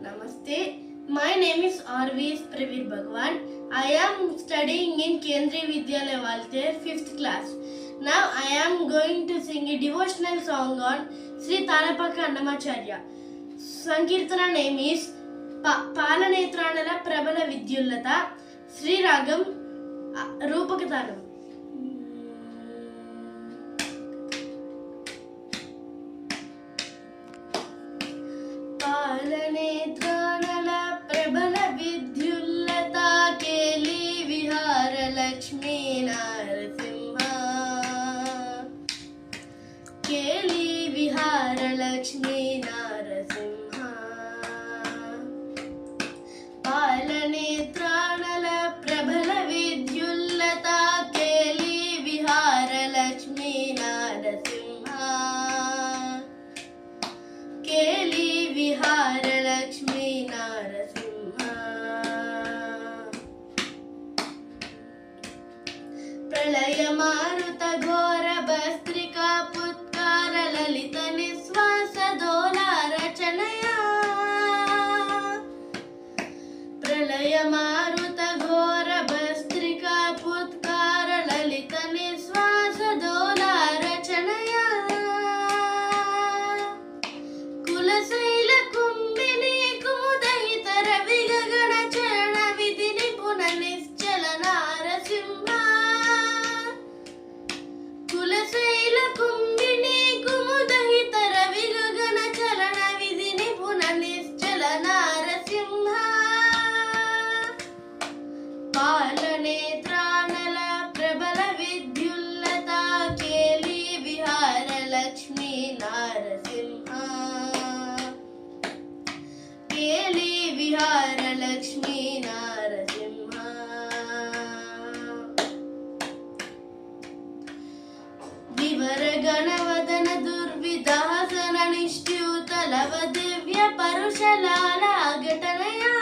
Namaste. My name is R.V.S. Pravir Bhagwan. I am studying in Kendriya Vidyalaya Valter, 5th class. Now I am going to sing a devotional song on Sri Talapaka Annamacharya. Sankirtana name is Palanetranala Prabala Vidyullata. Sri Ragam Rupakatanam. పాలనేత్రానల ప్రబల విద్యుల్లత కేలి విహార లక్ష్మీ నరసింహ కేలి విహార లక్ష్మీ నరసింహ పాలనేత్రానల ప్రబల విద్యుల్లత కేలి విహార లక్ష్మీ నరసింహ కేలి విహార లక్ష్మీ నరసింహ ప్రళయ మారుత ఘోర భస్త్రిక పుత్కార లలిత నిశ్వాస దోలా రచనయ ప్రళయ మారుత ఘోర భస్త్రిక పుత్కార లలిత నిశ్వాస దోలా రచనయ కులశైల కుంభిని కుముదహిత రవి గగన చరణ విధి నిపుణ నిశ్చల నారసింహ కులశైల కుంభిని కుముదహిత రవి గగన చరణ విధి నిపుణ నిశ్చల నారసింహ పాలనేత్రానల ప్రబల విద్యుల్లత కేలి విహార లక్ష్మీ నారసింహ కేలి విహార లక్ష్మీ నరసింహ వివర గణవదన దుర్విధాసన నిష్ఠ్యూత లవ దివ్య పరుషలాల ఘటనయా